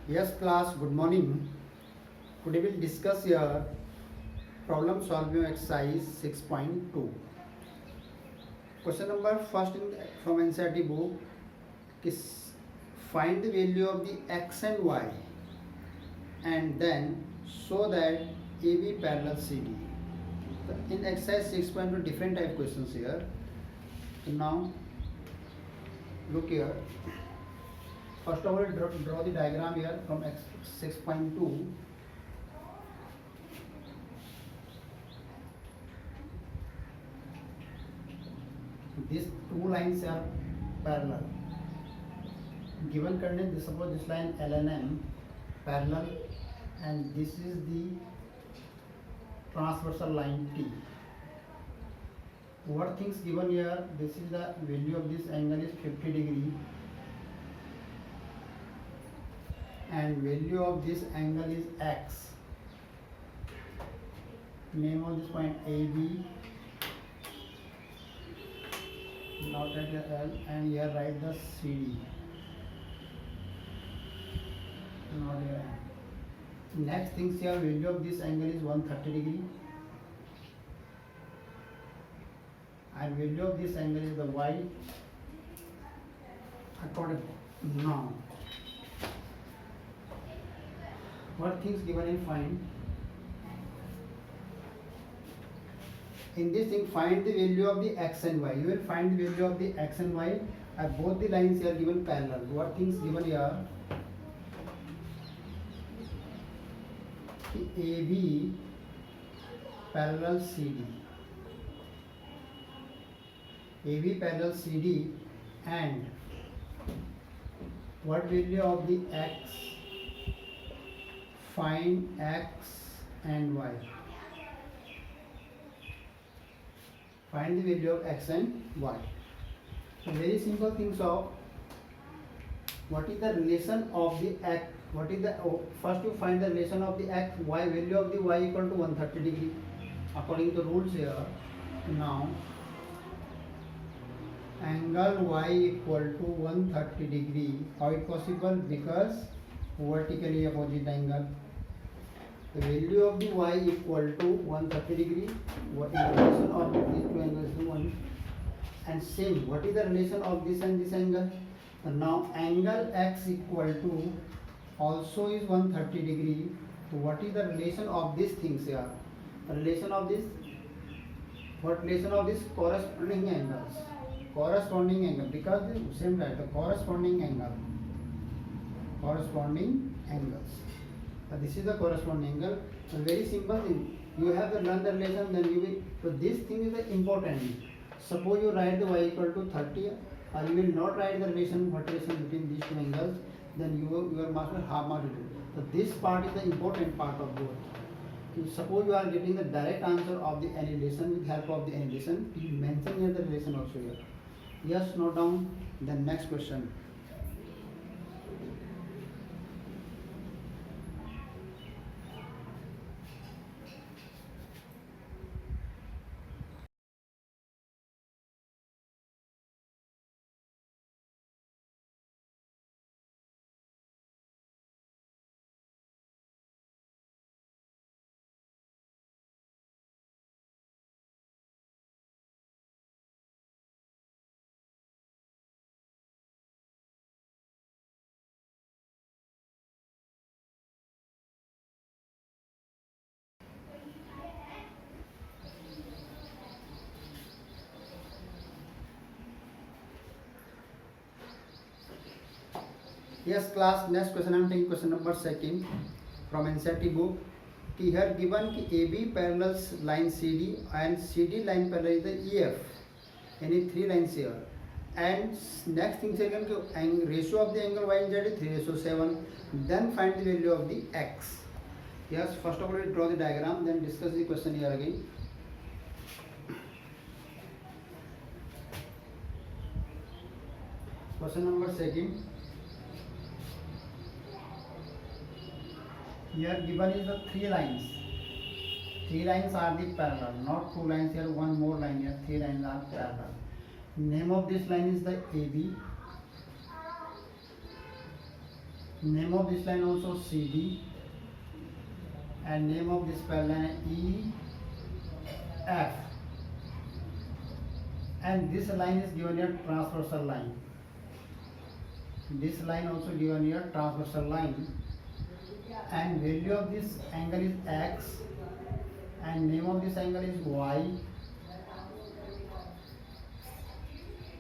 Yes, class, good morning. Today we'll discuss here problem solving exercise 6.2. Question number first from NCERT book is find the value of the x and y and then show that AB parallel CD. In exercise 6.2 different type questions here. So now look here. First of all, draw the diagram here from 6.2. These two lines are parallel. Given condition, suppose this line L and M parallel, and this is the transversal line T. What things given here? This is the value of this angle is 50 degree, and value of this angle is x. Name of this point AB. Not at the L, and here write the CD. Not here. Next things here, value of this angle is 130 degree, and value of this angle is the y. According now, what things given in find? In this thing, find the value of the x and y. You will find the value of the x and y. Both the lines here given parallel. What things given here? AB parallel CD. AB parallel CD, and what value of the x? Find x and y. Find the value of x and y. So very simple things of what is the relation of the x. What is the first you find the relation of the x, y, value of the y equal to 130 degree according to rules here. Now angle y equal to 130 degree. How it possible? Because vertically opposite angle. The value of the y equal to 130 degree. What is the relation of these two angles to 1? And same, what is the relation of this and this angle? And now angle x equal to also is 130 degree. So what is the relation of these things here? The relation of this, what relation of this? Corresponding angles. Corresponding angle, because the same right, the corresponding angle. Corresponding angles. So this is the corresponding angle. So very simple thing. You have to learn the relation, then you will. So this thing is the important. Suppose you write the y equal to 30, or you will not write the relation, what relation between these two angles, then your marks will half mark it. So this part is the important part of both. Suppose you are getting the direct answer of the any relation with help of the any relation, you mention here the relation also here. Yes, note down. Then next question. Yes, class. Next question. I am taking question number second from NCERT book. Here given कि AB parallels line CD and CD line parallel is the EF. Any three lines here. And next thing second कि ratio of the angle y and z is 3:7. Then find the value of the x. Yes, first of all we draw the diagram, then discuss the question here again. Question number second. Here given is the three lines. Three lines are the parallel, not two lines here, one more line here. Three lines are parallel. Name of this line is the AB. name of this line also CD, and name of this parallel EF, and this line is given here transversal line. This line also given here transversal line, and value of this angle is X, and name of this angle is Y,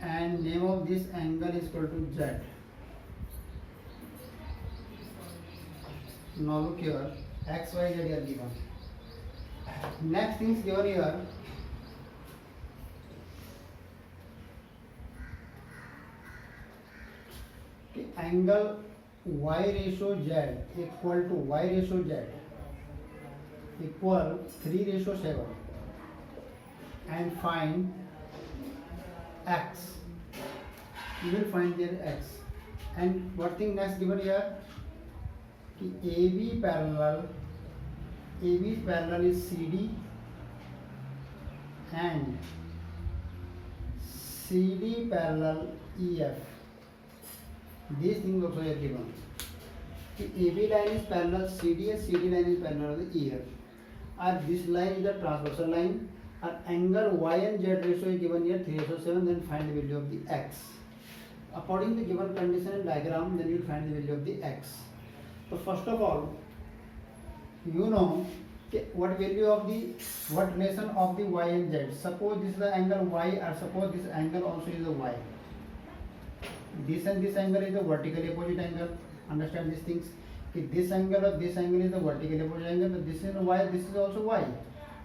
and name of this angle is equal to Z. Now look here, X, Y, Z are given. Next things given here, angle Y ratio Z equal to Y ratio Z equal 3:7, and find X. You will find there X. And what thing next given here? AB parallel is CD, and CD parallel EF. These things also are given. AB line is parallel CD, and CD line is parallel to EF. And this line is a transversal line. Our angle Y and Z ratio is given here 3:7. Then find the value of the X. According to given condition and diagram, then you will find the value of the X. So first of all, you know what relation of the Y and Z. Suppose this is the angle Y, or suppose this angle also is the Y. This and this angle is the vertically opposite angle. Understand these things. If this angle or this angle is the vertically opposite angle, so this is Y, this is also Y.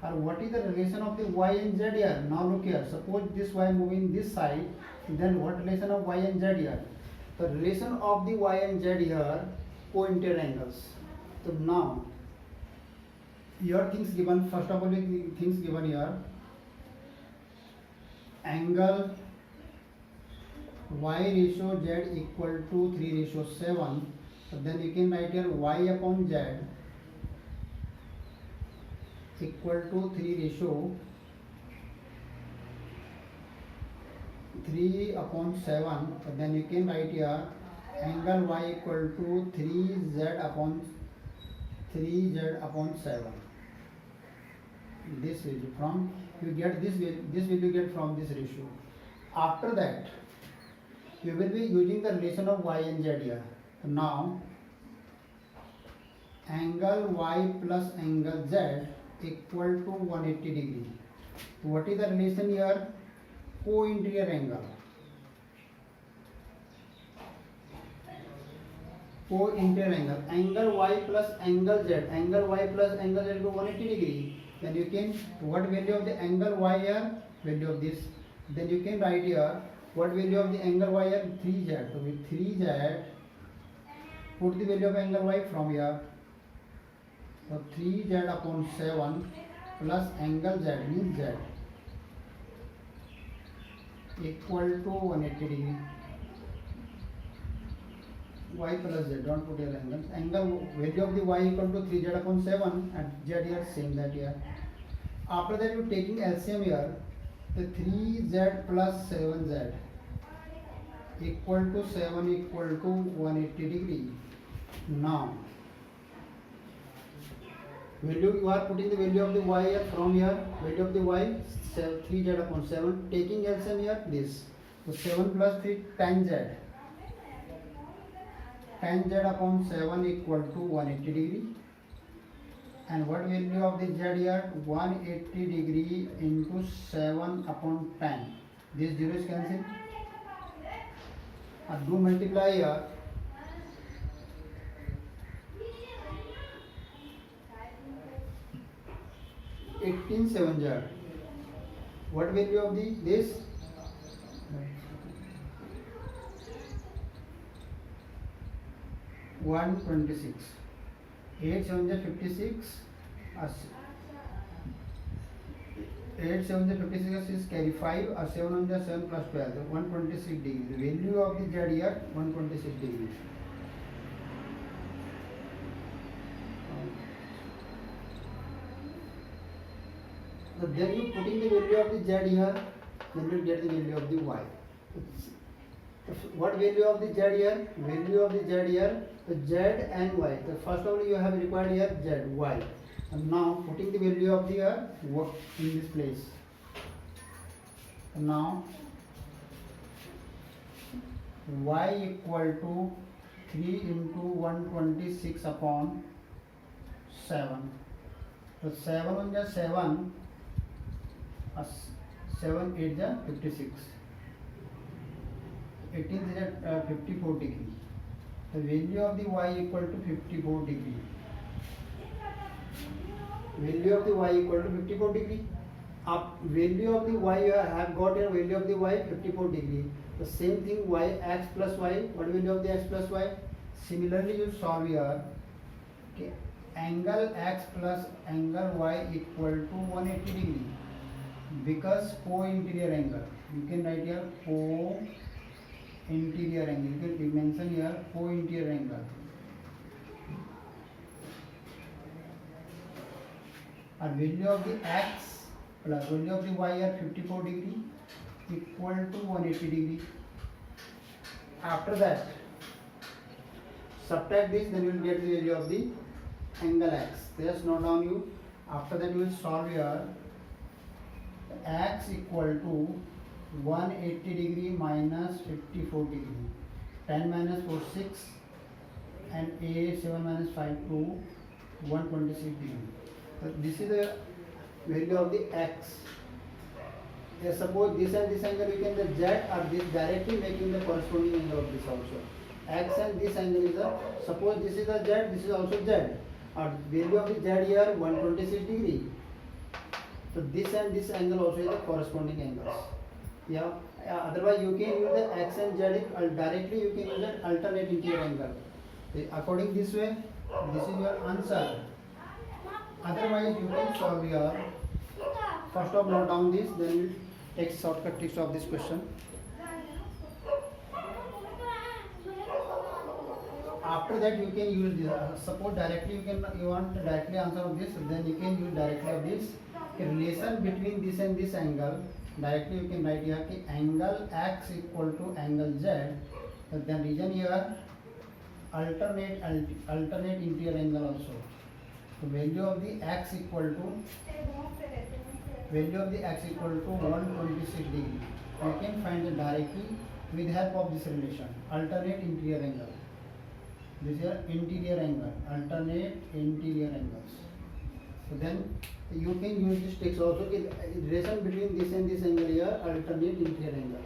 Or what is the relation of the Y and Z here? Now look here. Suppose this Y moving this side, then what relation of Y and Z here? The relation of the Y and Z here, co-interior angles. So now, your things given. First of all, things given here. Angle Y ratio Z equal to 3:7. So then you can write here Y upon Z equal to 3:3 upon 7. So then you can write here angle Y equal to 3Z upon 7. This value from you get this will you get from this ratio. After that, you will be using the relation of Y and Z here. Now, angle Y plus angle Z equal to 180 degree. What is the relation here? Co-interior angle. Co-interior angle. Angle Y plus angle Z. Angle Y plus angle Z equal to 180 degree. Then you can, what value of the angle Y here? Value of this. Then you can write here, what value of the angle Y here? 3Z. So with 3Z, put the value of angle Y from here. So 3Z upon 7 plus angle Z means Z equal to 180 degree. Y plus Z, don't put your angles. Angle value of the Y equal to 3Z upon 7, and Z here same that here. After that, you taking LCM here, the 3Z plus 7Z equal to 7 equal to 180 degree. Now, value, you are putting the value of the Y here from here, value of the Y 3Z upon 7, taking LCM here this. So 7 plus 3, 10Z. 10Z upon 7 equal to 180 degree. And what value of the Z here? 180 degree into 7 upon 10. This 0 is cancelled. And do multiply here. 18 7Z. What value of this? 126. 8 7Z 56. 8 7Z 56 is carry 5. 7 1Z 7 plus 12. 126 degree. The value of the Z here 126 degree. So then you putting the value of the Z here, then you get the value of the Y. What value of the Z here? Value of the Z here So z and y. So first of all you have required here z, y. And now putting the value of the work in this place. So now y equal to 3 into 126 upon 7. So 7 on the 7, 7 8 the 56. 18 is at 54 degree. The value of the y equal to 54 degree. Value of the y equal to 54 degree. Up value of the y, you have got your value of the y 54 degree. The same thing y x plus y. What value of the x plus y? Similarly, you solve here. Okay. Angle x plus angle y equal to 180 degree. Because co-interior angle. You can write here co-interior angle. You can mention here co-interior angle. Our value of the x plus value of the y are 54 degree equal to 180 degree. After that, subtract this, then you will get the value of the angle x. Just note down you. After that, you will solve here. X equal to 180 degree minus 54 degree. 10 minus 4 6 and a 7 minus 5 2 126 degree. So this is the value of the x. Yes, suppose this and this angle you can the z or this directly making the corresponding angle of this also. X and this angle is a, suppose this is a z, this is also z. Or value of the z here 126 degree. So this and this angle also is the corresponding angles. Yeah. Otherwise you can use the x and z directly. You can use an alternate interior angle. According this way, this is your answer. Otherwise you can solve your. First of note down this, then we'll take shortcut tricks of this question. After that you can use this. Suppose directly you want directly answer of this, then you can use directly of this. Relation between this and this angle, directly you can write here कि angle x equal to angle z. So then region here alternate interior angle also. So value of the x equal to 126 degree. You can find it directly with help of this relation. Alternate interior angle. This is interior angle. Alternate interior angles. So then you can use this text also. Relation between this and this angle here, alternate interior angle.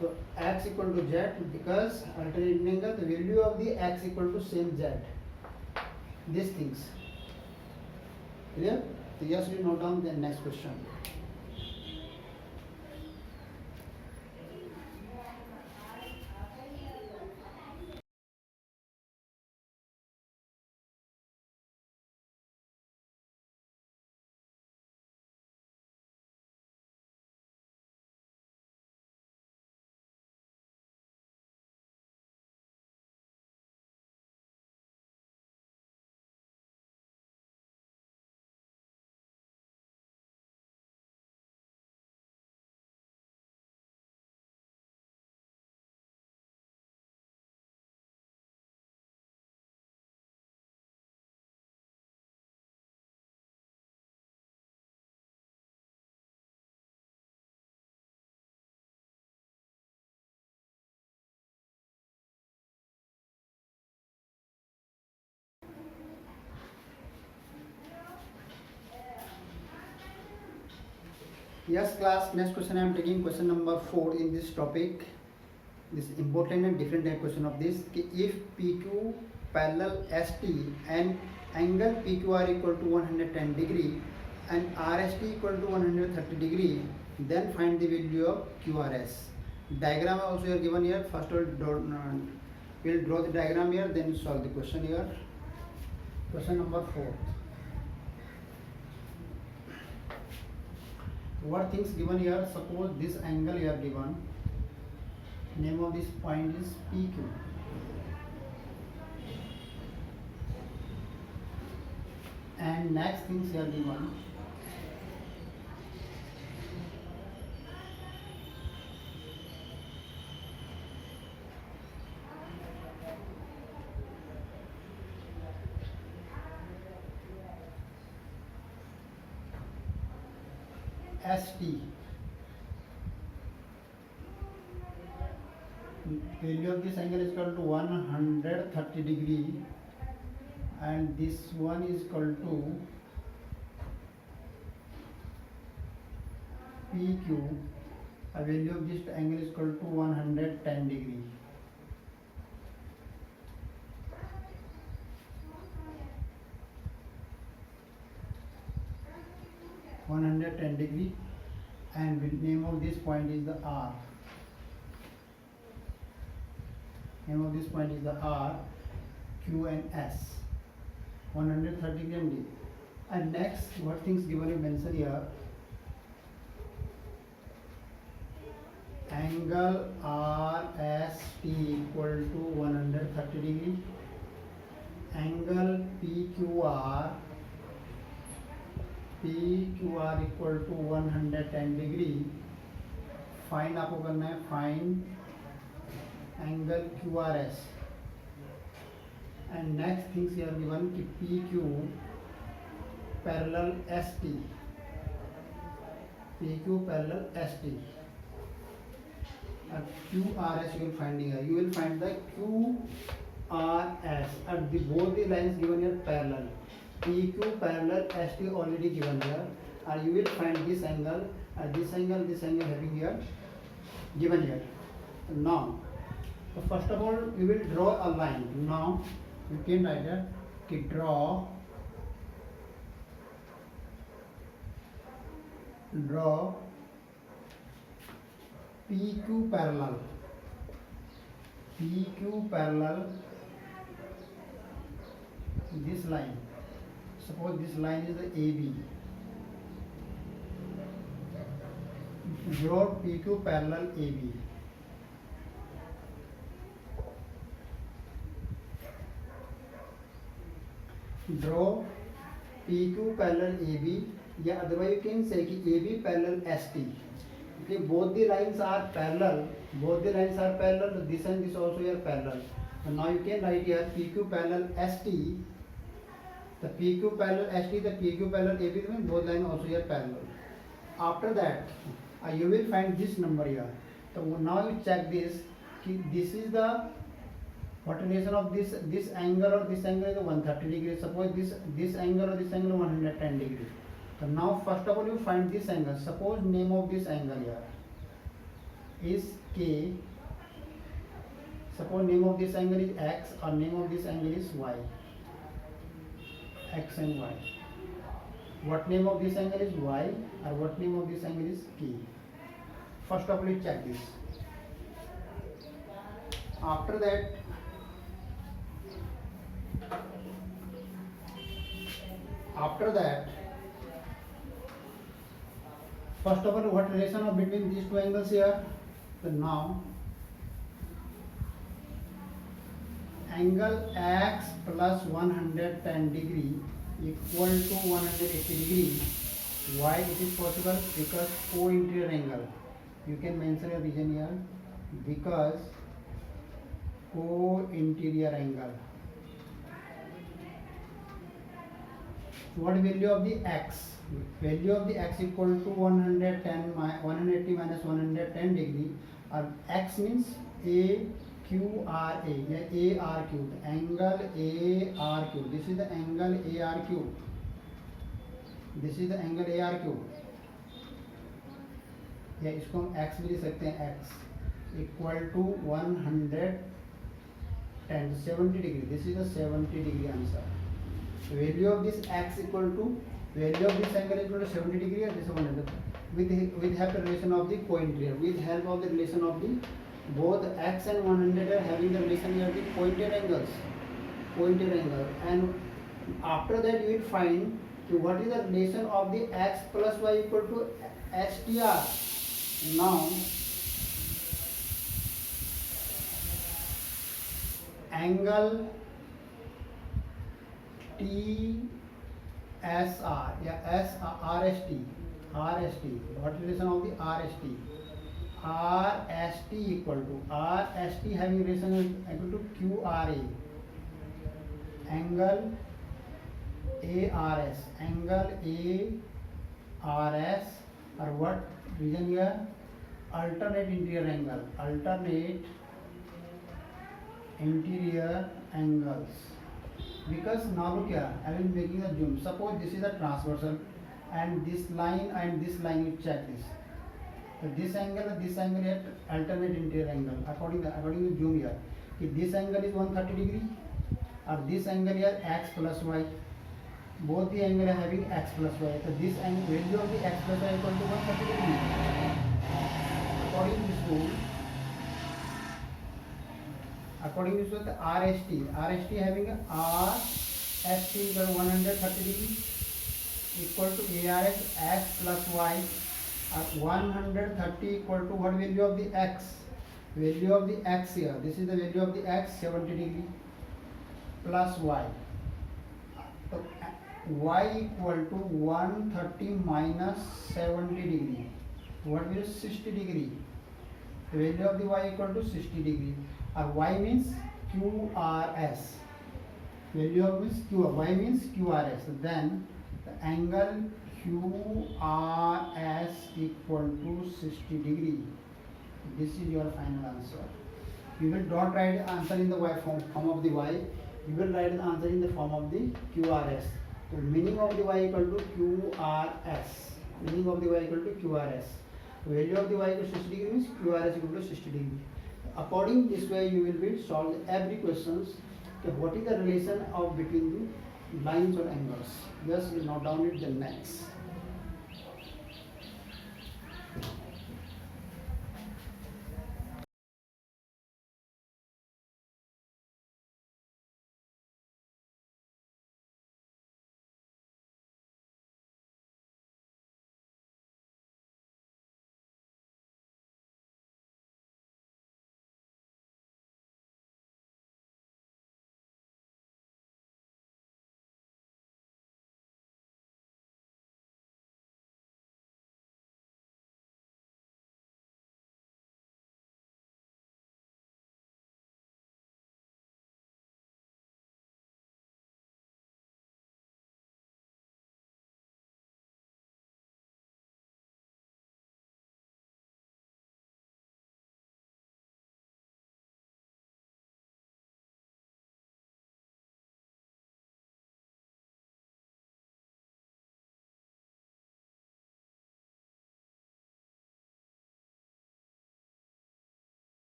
So x equal to z, because alternate angle, the value of the x equal to same z. These things. Clear? So yes, we note down the next question. Yes class, next question I am taking question number 4 in this topic. This is important and different type question of this. If PQ parallel ST and angle PQR equal to 110 degree and RST equal to 130 degree, then find the value of QRS. Diagram also here given here. First we'll draw the diagram here, then solve the question here. Question number 4. What things given here? Suppose this angle here given. Name of this point is PQ. And next things here given. ST. Value of this angle is equal to 130 degree, and this one is equal to PQ. A value of this angle is equal to 110 degree. And the name of this point is the R. Name of this point is the R, Q and S. 130 degree. And next, what things given in mention here? Angle RST equal to 130 degree. Angle PQR equal to 110 degree. Find आपको करना है, find angle QRS. And next things here given कि PQ parallel ST. PQ parallel ST. QRS you will find here. You will find the QRS at both the lines given here parallel. PQ parallel ST already given here, and you will find this angle, this angle having here given here. Now, so first of all, you will draw a line. Now, you can write that to draw PQ parallel this line. Suppose this line is the AB. Draw PQ parallel AB. Draw PQ parallel AB. या otherwise you can say कि AB parallel ST. Okay, both the lines are parallel. So this and this also are parallel. So now you can write here PQ parallel ST. The PQ parallel ST, the PQ parallel AB, both lines also are parallel. After that, you will find this number here. So now you check this. This is the what relation of this angle or this angle is 130 degree. Suppose this angle or this angle 110 degree. So now first of all you find this angle. Suppose name of this angle here is K. Suppose name of this angle is X or name of this angle is Y. X and Y. What name of this angle is Y or what name of this angle is K. First of all you check this. After that, first of all, what relation of between these two angles here? So now, angle X plus 110 degree equal to 180 degree. Why it is possible? Because co-interior angle. You can mention a reason here. Because co-interior angle. What value of the X? Value of the X equal to 180 minus 110 degree. X means AQRA, yeah, ARQ, angle ARQ. This is the angle ARQ. या इसको हम x भी लिख सकते हैं, x equal to 110 70 degree. This is the 70 degree answer. Value of this x equal to value of this angle equal to 70 degree and this 100 with help the relation of the co-interior, with help of the relation of the both x and 100 are having the relation of the co-interior angles, and after that you will find what is the relation of the x plus y equal to STR. Now angle TSR, yeah, RST. What relation of the RST? RST equal to RST having relation equal to QRA. Angle ARS or what reason here? Alternate interior angle, alternate interior angles. Because now look here, I will making a zoom. Suppose this is a transversal and this line you check this. So this angle at alternate interior angle according to zoom here. If this angle is 130 degree or this angle here x plus y, both the angle are having x plus y. So this angle value of the x plus y equal to 130 degree. According to this rule, the RST having a RST equal to 130 degree equal to ARS x plus y. 130 equal to what value of the x? Value of the x here. This is the value of the x, 70 degree plus y. So y equal to 130 minus 70 degree. What will 60 degree? The value of the y equal to 60 degree. Y means QRS. Value of means Q. Y means QRS. Then the angle QRS equal to 60 degree. This is your final answer. You will not write the answer in the y form of the y. You will write the answer in the form of the QRS. So meaning of the y equal to QRS. Meaning of the y equal to QRS. Value of the y equal to 60 degree means QRS equal to 60 degree. According this way, you will be solve every questions. Okay, what is the relation of between the lines or angles? Just note down it the next.